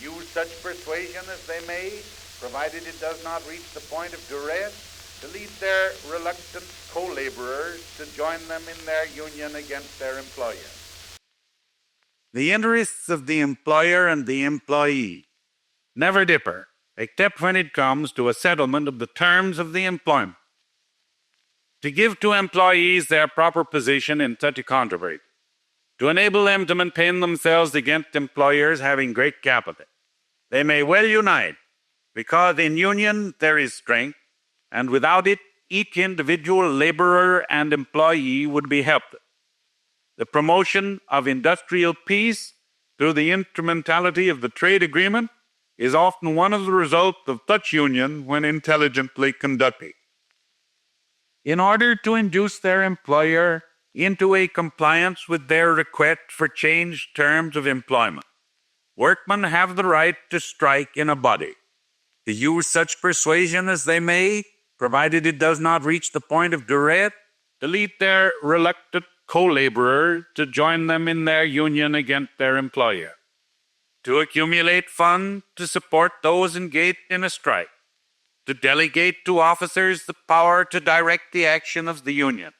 use such persuasion as they may, provided it does not reach the point of duress, to lead their reluctant co-laborers to join them in their union against their employer. The interests of the employer and the employee never differ, except when it comes to a settlement of the terms of the employment. To give to employees their proper position in such a controversy, to enable them to maintain themselves against employers having great capital, they may well unite, because in union there is strength, and without it, each individual laborer and employee would be helpless. The promotion of industrial peace through the instrumentality of the trade agreement is often one of the results of such union when intelligently conducted. In order to induce their employer into a compliance with their request for changed terms of employment, workmen have the right to strike in a body. To use such persuasion as they may, provided it does not reach the point of duress, to lead their reluctant co-laborers to join them in their union against their employer, to accumulate funds to support those engaged in a strike, to delegate to officers the power to direct the action of the union,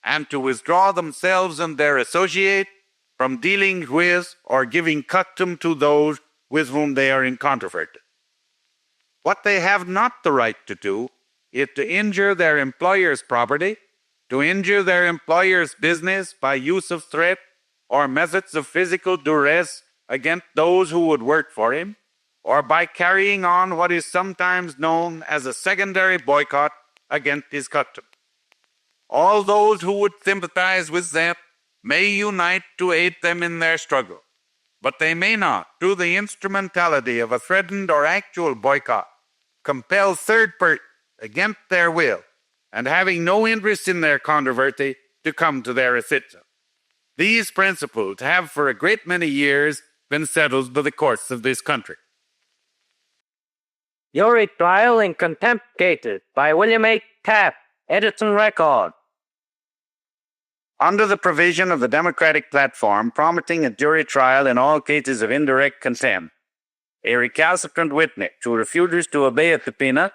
and to withdraw themselves and their associates from dealing with or giving custom to those with whom they are in controversy. What they have not the right to do is to injure their employer's property, to injure their employer's business by use of threat or methods of physical duress against those who would work for him, or by carrying on what is sometimes known as a secondary boycott against his custom. All those who would sympathize with them may unite to aid them in their struggle, but they may not, through the instrumentality of a threatened or actual boycott, compel third persons against their will and having no interest in their controversy to come to their assistance. These principles have for a great many years been settled by the courts of this country. Jury Trial in Contempt Cases by William H. Taft, Edison Record. Under the provision of the Democratic platform promising a jury trial in all cases of indirect contempt, a recalcitrant witness who refuses to obey a subpoena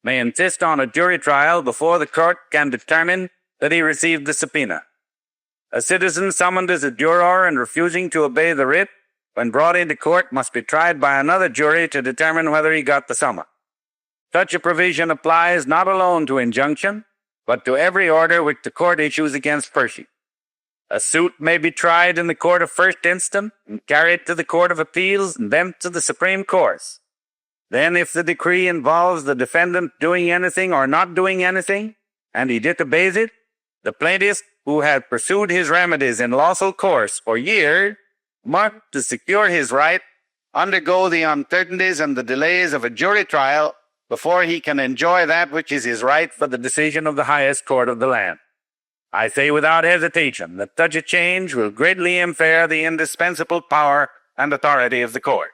may insist on a jury trial before the court can determine that he received the subpoena. A citizen summoned as a juror and refusing to obey the writ, when brought into court, must be tried by another jury to determine whether he got the summons. Such a provision applies not alone to injunction, but to every order which the court issues against persons. A suit may be tried in the court of first instance and carried to the court of appeals and then to the Supreme Court. Then, if the decree involves the defendant doing anything or not doing anything, and he disobeys it, the plaintiff, who has pursued his remedies in lawful course for years, must, to secure his right, undergo the uncertainties and the delays of a jury trial before he can enjoy that which is his right for the decision of the highest court of the land. I say without hesitation that such a change will greatly impair the indispensable power and authority of the court.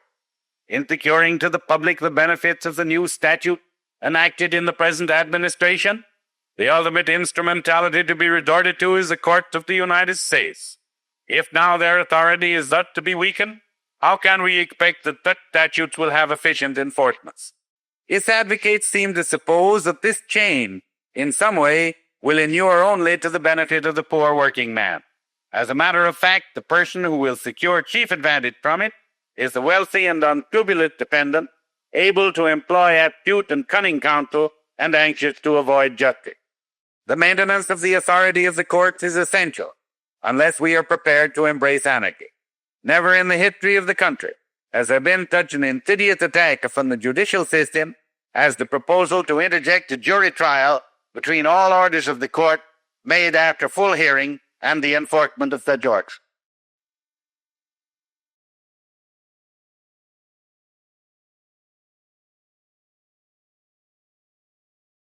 In securing to the public the benefits of the new statute enacted in the present administration, the ultimate instrumentality to be resorted to is the courts of the United States. If now their authority is thus to be weakened, how can we expect that such statutes will have efficient enforcement? Its advocates seem to suppose that this change, in some way, will inure only to the benefit of the poor working man. As a matter of fact, the person who will secure chief advantage from it is the wealthy and unscrupulous dependent, able to employ astute and cunning counsel and anxious to avoid justice. The maintenance of the authority of the courts is essential, unless we are prepared to embrace anarchy. Never in the history of the country has there been such an insidious attack upon the judicial system as the proposal to interject a jury trial between all orders of the court made after full hearing and the enforcement of such orders.